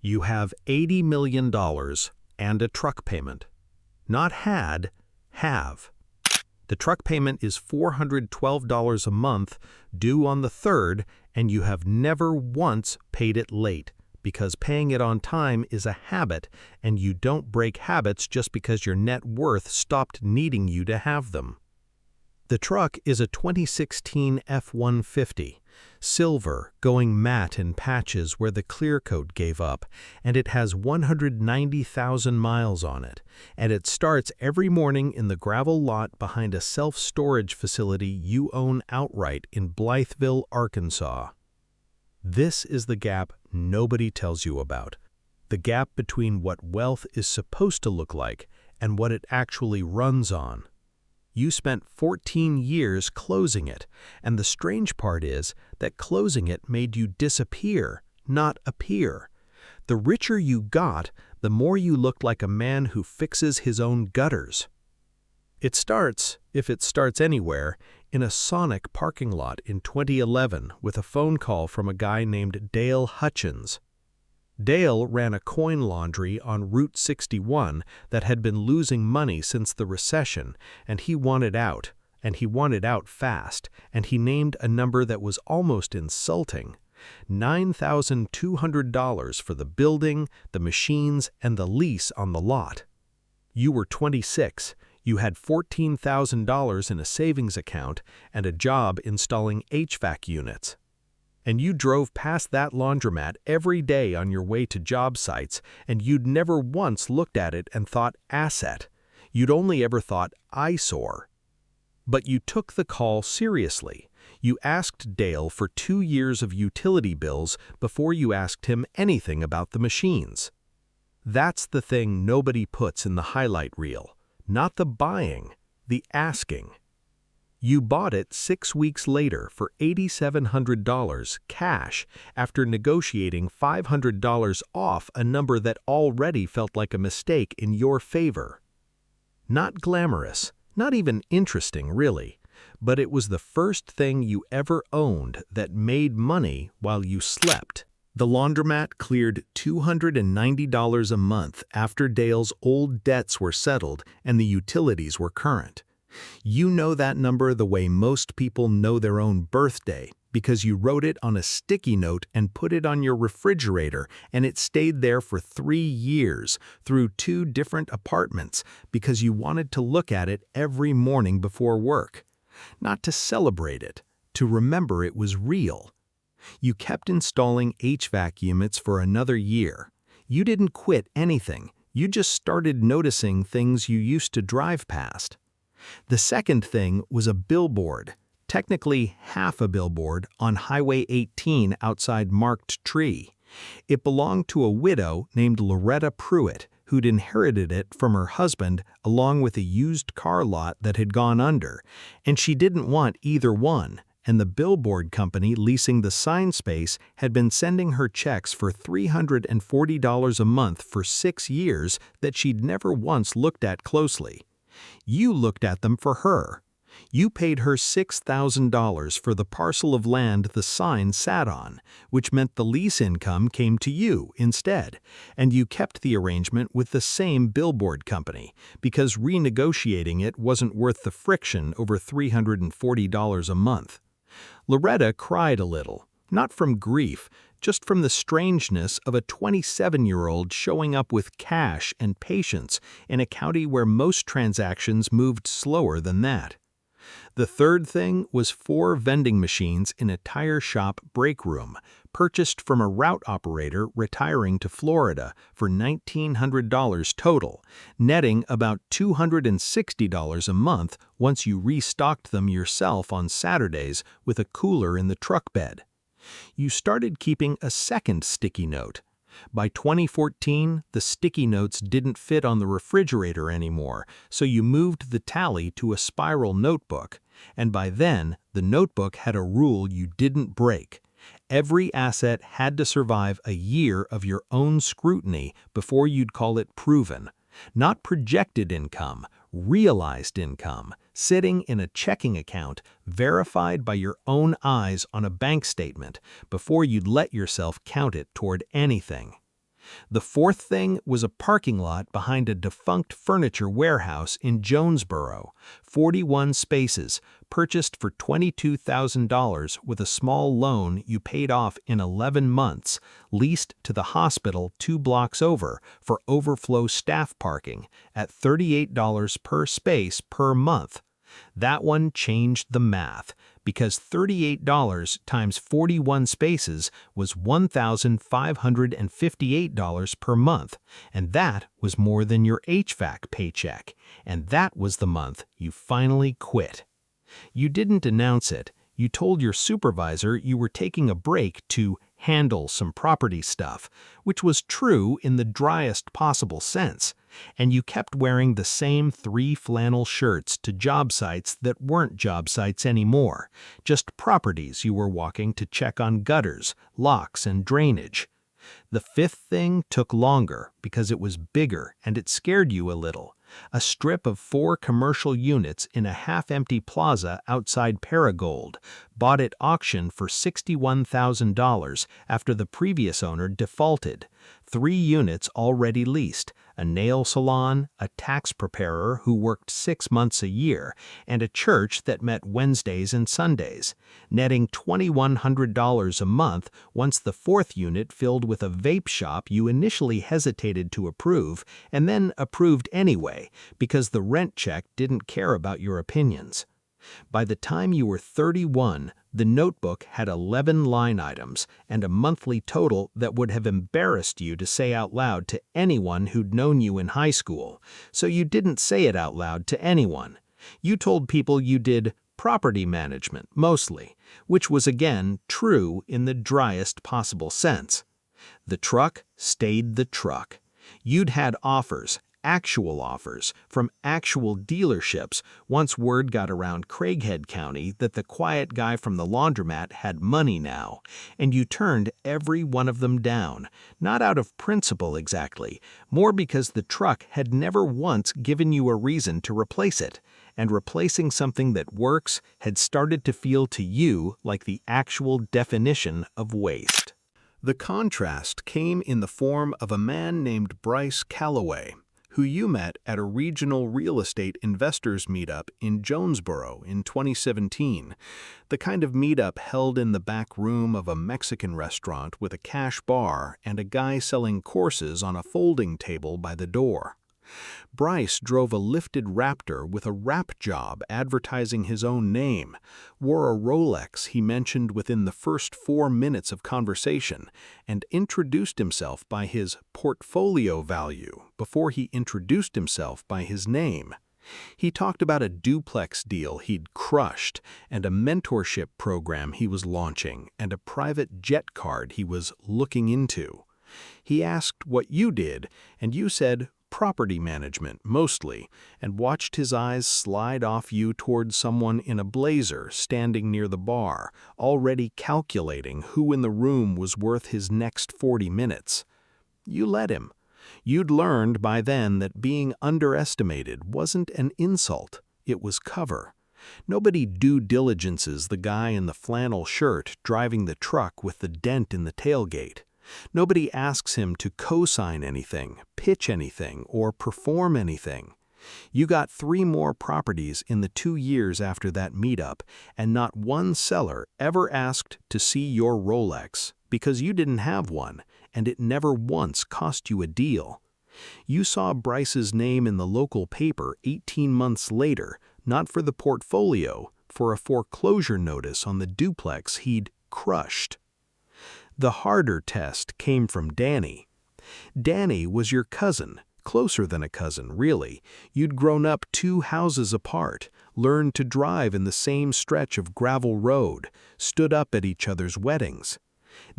You have $80 million and a truck payment. Not had, have. The truck payment is $412 a month, due on the 3rd, and you have never once paid it late, because paying it on time is a habit, and you don't break habits just because your net worth stopped needing you to have them. The truck is a 2016 F-150, silver, going matte in patches where the clear coat gave up, and it has 190,000 miles on it, and it starts every morning in the gravel lot behind a self-storage facility you own outright in Blytheville, Arkansas. This is the gap nobody tells you about, the gap between what wealth is supposed to look like and what it actually runs on. You spent 14 years closing it, and the strange part is that closing it made you disappear, not appear. The richer you got, the more you looked like a man who fixes his own gutters. It starts, if it starts anywhere, in a Sonic parking lot in 2011 with a phone call from a guy named Dale Hutchins. Dale ran a coin laundry on Route 61 that had been losing money since the recession, and he wanted out fast, and he named a number that was almost insulting: $9,200 for the building, the machines, and the lease on the lot. You were 26, you had $14,000 in a savings account and a job installing HVAC units. And you drove past that laundromat every day on your way to job sites, and you'd never once looked at it and thought asset. You'd only ever thought eyesore. But you took the call seriously. You asked Dale for 2 years of utility bills before you asked him anything about the machines. That's the thing nobody puts in the highlight reel. Not the buying, the asking. You bought it 6 weeks later for $8,700 cash after negotiating $500 off a number that already felt like a mistake in your favor. Not glamorous, not even interesting really, but it was the first thing you ever owned that made money while you slept. The laundromat cleared $290 a month after Dale's old debts were settled and the utilities were current. You know that number the way most people know their own birthday, because you wrote it on a sticky note and put it on your refrigerator, and it stayed there for 3 years, through 2 different apartments, because you wanted to look at it every morning before work. Not to celebrate it, to remember it was real. You kept installing HVAC units for another year. You didn't quit anything, you just started noticing things you used to drive past. The second thing was a billboard, technically half a billboard, on Highway 18 outside Marked Tree. It belonged to a widow named Loretta Pruitt, who'd inherited it from her husband along with a used car lot that had gone under, and she didn't want either one, and the billboard company leasing the sign space had been sending her checks for $340 a month for 6 years that she'd never once looked at closely. You looked at them for her. You paid her $6,000 for the parcel of land the sign sat on, which meant the lease income came to you instead, and you kept the arrangement with the same billboard company, because renegotiating it wasn't worth the friction over $340 a month. Loretta cried a little, not from grief, just from the strangeness of a 27-year-old showing up with cash and patience in a county where most transactions moved slower than that. The third thing was 4 vending machines in a tire shop break room, purchased from a route operator retiring to Florida for $1,900 total, netting about $260 a month once you restocked them yourself on Saturdays with a cooler in the truck bed. You started keeping a second sticky note. By 2014, the sticky notes didn't fit on the refrigerator anymore, so you moved the tally to a spiral notebook, and by then, the notebook had a rule you didn't break. Every asset had to survive a year of your own scrutiny before you'd call it proven. Not projected income, realized income, sitting in a checking account verified by your own eyes on a bank statement before you'd let yourself count it toward anything. The fourth thing was a parking lot behind a defunct furniture warehouse in Jonesboro, 41 spaces, purchased for $22,000 with a small loan you paid off in 11 months, leased to the hospital 2 blocks over for overflow staff parking at $38 per space per month. That one changed the math, because $38 times 41 spaces was $1,558 per month, and that was more than your HVAC paycheck, and that was the month you finally quit. You didn't announce it. You told your supervisor you were taking a break to handle some property stuff, which was true in the driest possible sense, and you kept wearing the same 3 flannel shirts to job sites that weren't job sites anymore, just properties you were walking to check on gutters, locks, and drainage. The fifth thing took longer because it was bigger and it scared you a little. A strip of 4 commercial units in a half-empty plaza outside Paragould, bought at auction for $61,000 after the previous owner defaulted. 3 units already leased, a nail salon, a tax preparer who worked 6 months a year, and a church that met Wednesdays and Sundays, netting $2,100 a month once the 4th unit filled with a vape shop you initially hesitated to approve and then approved anyway because the rent check didn't care about your opinions. By the time you were 31, the notebook had 11 line items and a monthly total that would have embarrassed you to say out loud to anyone who'd known you in high school, so you didn't say it out loud to anyone. You told people you did property management, mostly, which was again true in the driest possible sense. The truck stayed the truck. You'd had offers, actual offers, from actual dealerships once word got around Craighead County that the quiet guy from the laundromat had money now, and you turned every one of them down, not out of principle exactly, more because the truck had never once given you a reason to replace it, and replacing something that works had started to feel to you like the actual definition of waste. The contrast came in the form of a man named Bryce Calloway, who you met at a regional real estate investors meetup in Jonesboro in 2017, the kind of meetup held in the back room of a Mexican restaurant with a cash bar and a guy selling courses on a folding table by the door. Bryce drove a lifted Raptor with a wrap job advertising his own name, wore a Rolex he mentioned within the first 4 minutes of conversation, and introduced himself by his portfolio value before he introduced himself by his name. He talked about a duplex deal he'd crushed, and a mentorship program he was launching, and a private jet card he was looking into. He asked what you did, and you said, property management, mostly, and watched his eyes slide off you toward someone in a blazer standing near the bar, already calculating who in the room was worth his next 40 minutes. You let him. You'd learned by then that being underestimated wasn't an insult, it was cover. Nobody due diligences the guy in the flannel shirt driving the truck with the dent in the tailgate. Nobody asks him to co-sign anything, pitch anything, or perform anything. You got 3 more properties in the 2 years after that meetup, and not one seller ever asked to see your Rolex because you didn't have one, and it never once cost you a deal. You saw Bryce's name in the local paper 18 months later, not for the portfolio, for a foreclosure notice on the duplex he'd crushed. The harder test came from Danny. Danny was your cousin, closer than a cousin, really. You'd grown up 2 houses apart, learned to drive in the same stretch of gravel road, stood up at each other's weddings.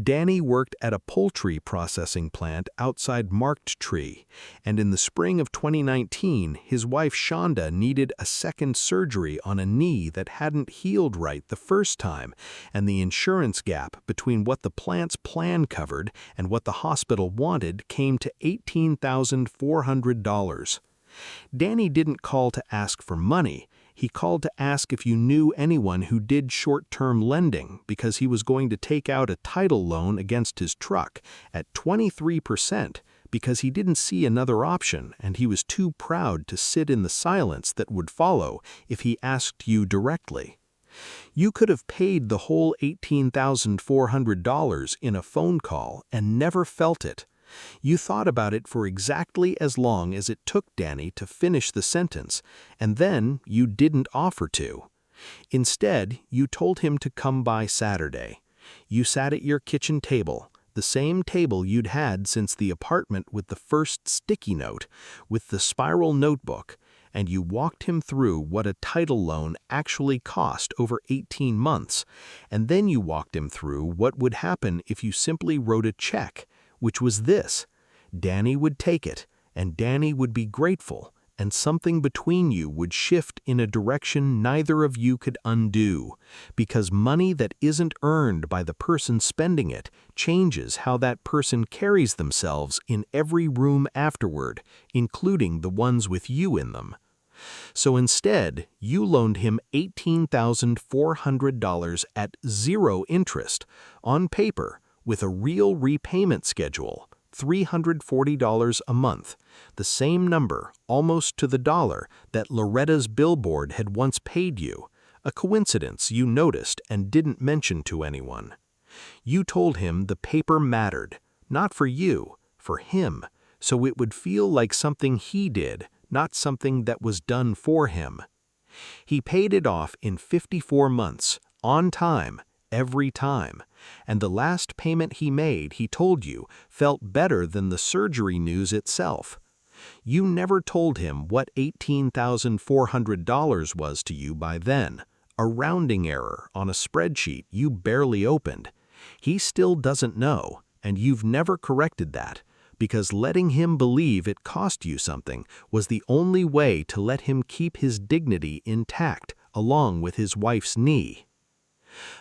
Danny worked at a poultry processing plant outside Marked Tree, and in the spring of 2019, his wife Shonda needed a second surgery on a knee that hadn't healed right the first time, and the insurance gap between what the plant's plan covered and what the hospital wanted came to $18,400. Danny didn't call to ask for money. He called to ask if you knew anyone who did short-term lending because he was going to take out a title loan against his truck at 23% because he didn't see another option and he was too proud to sit in the silence that would follow if he asked you directly. You could have paid the whole $18,400 in a phone call and never felt it. You thought about it for exactly as long as it took Danny to finish the sentence, and then you didn't offer to. Instead, you told him to come by Saturday. You sat at your kitchen table, the same table you'd had since the apartment with the first sticky note, with the spiral notebook, and you walked him through what a title loan actually cost over 18 months, and then you walked him through what would happen if you simply wrote a check, which was this: Danny would take it, and Danny would be grateful, and something between you would shift in a direction neither of you could undo, because money that isn't earned by the person spending it changes how that person carries themselves in every room afterward, including the ones with you in them. So instead, you loaned him $18,400 at 0 interest, on paper, with a real repayment schedule, $340 a month, the same number, almost to the dollar, that Loretta's billboard had once paid you, a coincidence you noticed and didn't mention to anyone. You told him the paper mattered, not for you, for him, so it would feel like something he did, not something that was done for him. He paid it off in 54 months, on time, every time, and the last payment he made, he told you, felt better than the surgery news itself. You never told him what $18,400 was to you by then, a rounding error on a spreadsheet you barely opened. He still doesn't know, and you've never corrected that, because letting him believe it cost you something was the only way to let him keep his dignity intact along with his wife's knee.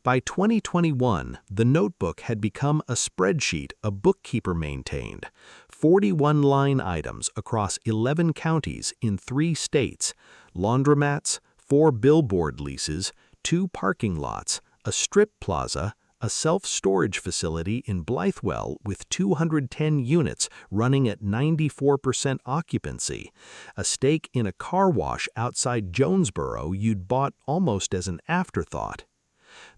By 2021, the notebook had become a spreadsheet a bookkeeper maintained, 41 line items across 11 counties in 3 states, laundromats, 4 billboard leases, 2 parking lots, a strip plaza, a self-storage facility in Blythewell with 210 units running at 94% occupancy, a stake in a car wash outside Jonesboro you'd bought almost as an afterthought.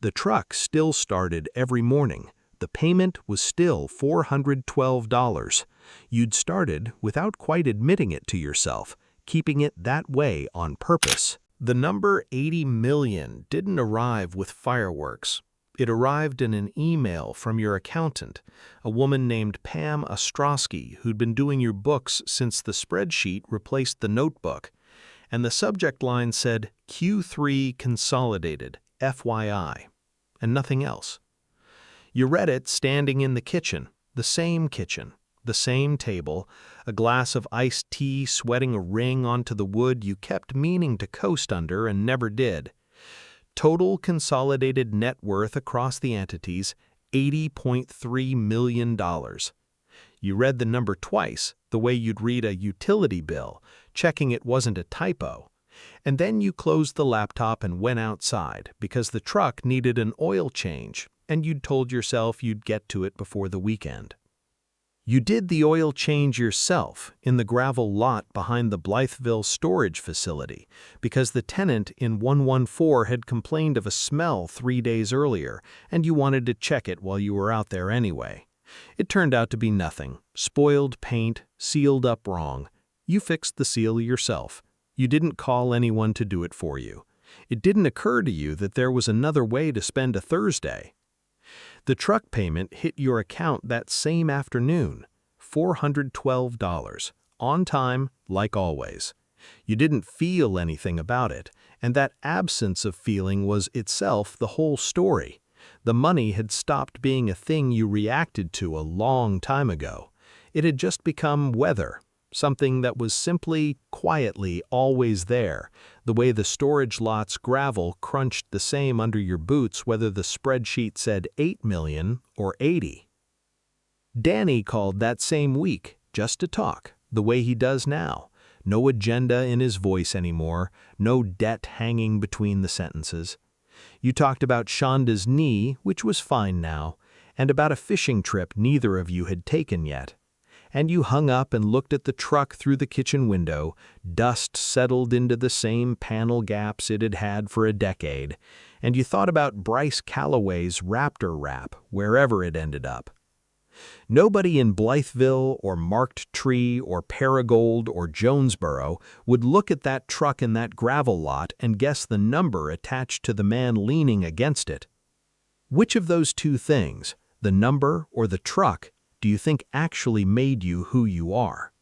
The truck still started every morning. The payment was still $412. You'd started without quite admitting it to yourself, keeping it that way on purpose. The number 80 million didn't arrive with fireworks. It arrived in an email from your accountant, a woman named Pam Ostrowski, who'd been doing your books since the spreadsheet replaced the notebook. And the subject line said, Q3 Consolidated, FYI, and nothing else. You read it standing in the kitchen, the same table, a glass of iced tea sweating a ring onto the wood you kept meaning to coast under and never did. Total consolidated net worth across the entities, $80.3 million. You read the number twice, the way you'd read a utility bill, checking it wasn't a typo. And then you closed the laptop and went outside because the truck needed an oil change, and you'd told yourself you'd get to it before the weekend. You did the oil change yourself in the gravel lot behind the Blytheville storage facility because the tenant in 114 had complained of a smell 3 days earlier, and you wanted to check it while you were out there anyway. It turned out to be nothing. Spoiled paint, sealed up wrong. You fixed the seal yourself. You didn't call anyone to do it for you. It didn't occur to you that there was another way to spend a Thursday. The truck payment hit your account that same afternoon, $412, on time, like always. You didn't feel anything about it, and that absence of feeling was itself the whole story. The money had stopped being a thing you reacted to a long time ago. It had just become weather. Something that was simply, quietly always there, the way the storage lot's gravel crunched the same under your boots whether the spreadsheet said 8 million or 80. Danny called that same week, just to talk, the way he does now. No agenda in his voice anymore, no debt hanging between the sentences. You talked about Shonda's knee, which was fine now, and about a fishing trip neither of you had taken yet. And you hung up and looked at the truck through the kitchen window, dust settled into the same panel gaps it had had for a decade, and you thought about Bryce Calloway's Raptor rap, wherever it ended up. Nobody in Blytheville or Marked Tree or Paragould or Jonesboro would look at that truck in that gravel lot and guess the number attached to the man leaning against it. Which of those two things, the number or the truck, do you think actually made you who you are?